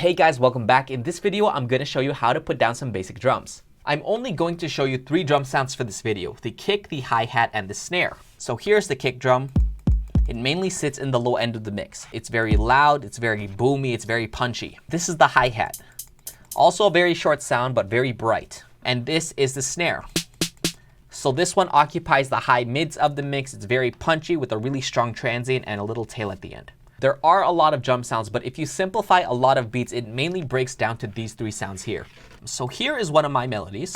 Hey guys, welcome back. In this video, I'm going to show you how to put down some basic drums. I'm only going to show you 3 drum sounds for this video: the kick, the hi-hat, and the snare. So here's the kick drum. It mainly sits in the low end of the mix. It's very loud, it's very boomy, it's very punchy. This is the hi-hat. Also a very short sound, but very bright. And this is the snare. So this one occupies the high mids of the mix. It's very punchy with a really strong transient and a little tail at the end. There are a lot of drum sounds, but if you simplify a lot of beats, it mainly breaks down to these 3 sounds here. So here is one of my melodies.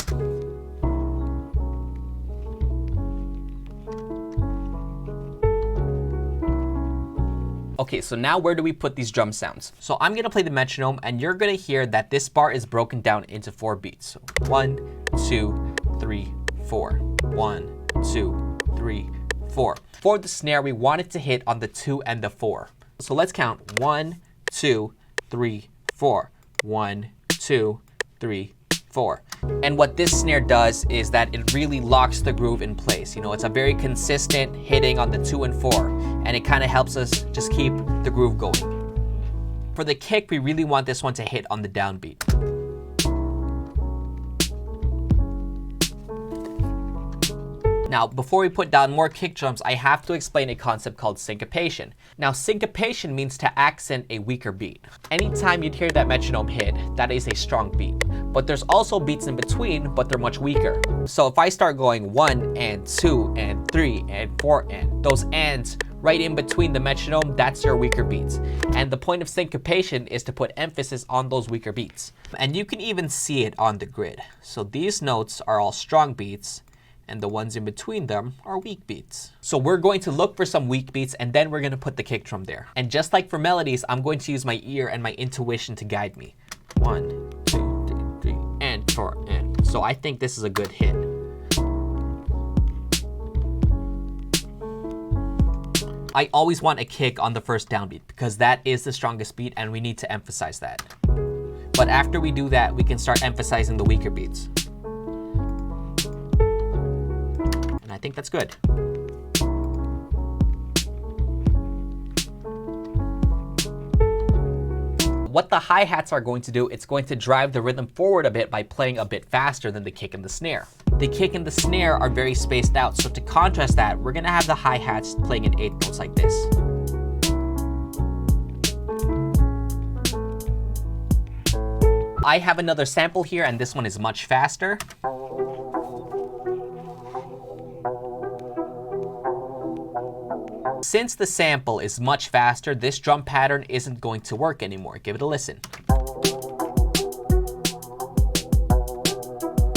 Okay, so now where do we put these drum sounds? So I'm gonna play the metronome and you're gonna hear that this bar is broken down into 4 beats. So 1, 2, 3, 4. 1, 2, 3, 4. For the snare, we want it to hit on the 2 and the 4. So let's count 1, 2, 3, 4. 1, 2, 3, 4. And what this snare does is that it really locks the groove in place. You know, it's a very consistent hitting on the 2 and 4, and it kind of helps us just keep the groove going. For the kick, we really want this one to hit on the downbeat. Now, before we put down more kick drums, I have to explain a concept called syncopation. Now, syncopation means to accent a weaker beat. Anytime you'd hear that metronome hit, that is a strong beat. But there's also beats in between, but they're much weaker. So if I start going 1 and 2 and 3 and 4 and those ands right in between the metronome, that's your weaker beats. And the point of syncopation is to put emphasis on those weaker beats. And you can even see it on the grid. So these notes are all strong beats, and the ones in between them are weak beats. So we're going to look for some weak beats, and then we're going to put the kick drum there. And just like for melodies, I'm going to use my ear and my intuition to guide me. 1, 2, 3, and 4, and. So I think this is a good hit. I always want a kick on the first downbeat because that is the strongest beat and we need to emphasize that. But after we do that, we can start emphasizing the weaker beats. I think that's good. What the hi-hats are going to do, it's going to drive the rhythm forward a bit by playing a bit faster than the kick and the snare. The kick and the snare are very spaced out, so to contrast that, we're gonna have the hi-hats playing in 8th notes like this. I have another sample here, and this one is much faster. Since the sample is much faster, this drum pattern isn't going to work anymore. Give it a listen.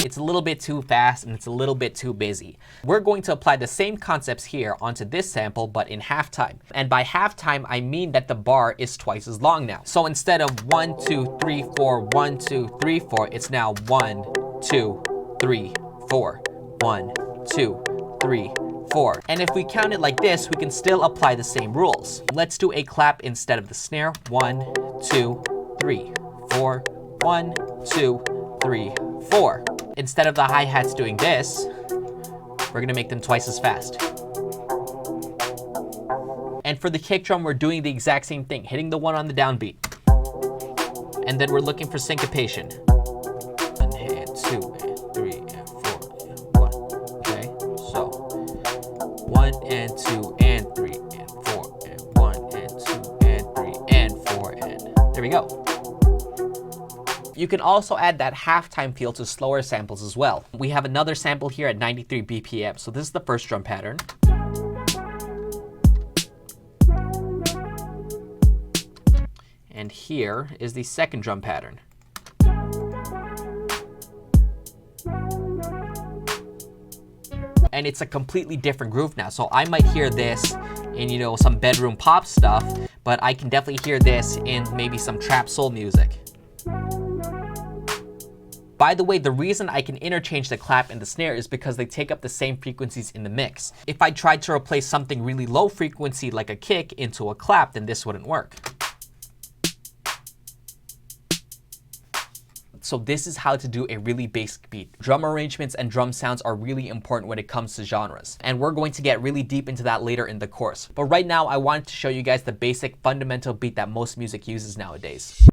It's a little bit too fast and it's a little bit too busy. We're going to apply the same concepts here onto this sample, but in halftime. And by halftime, I mean that the bar is twice as long now. So instead of 1, 2, 3, 4, 1, 2, 3, 4, it's now 1, 2, 3, 4, 1, 2, 3, 4. And if we count it like this, we can still apply the same rules. Let's do a clap instead of the snare. 1, 2, 3, 4. 1, 2, 3, 4. Instead of the hi-hats doing this, we're gonna make them twice as fast. And for the kick drum, we're doing the exact same thing, hitting the 1 on the downbeat. And then we're looking for syncopation. 1 and 2 and 3 and 4 and 1. Okay, so 1 and 2 and 3 and 4 and 1 and 2 and 3 and 4 and there we go. You can also add that halftime feel to slower samples as well. We have another sample here at 93 BPM. So this is the first drum pattern. And here is the second drum pattern. And it's a completely different groove now. So I might hear this in, you know, some bedroom pop stuff, but I can definitely hear this in maybe some trap soul music. By the way, the reason I can interchange the clap and the snare is because they take up the same frequencies in the mix. If I tried to replace something really low frequency like a kick into a clap, then this wouldn't work. So this is how to do a really basic beat. Drum arrangements and drum sounds are really important when it comes to genres. And we're going to get really deep into that later in the course. But right now, I wanted to show you guys the basic fundamental beat that most music uses nowadays.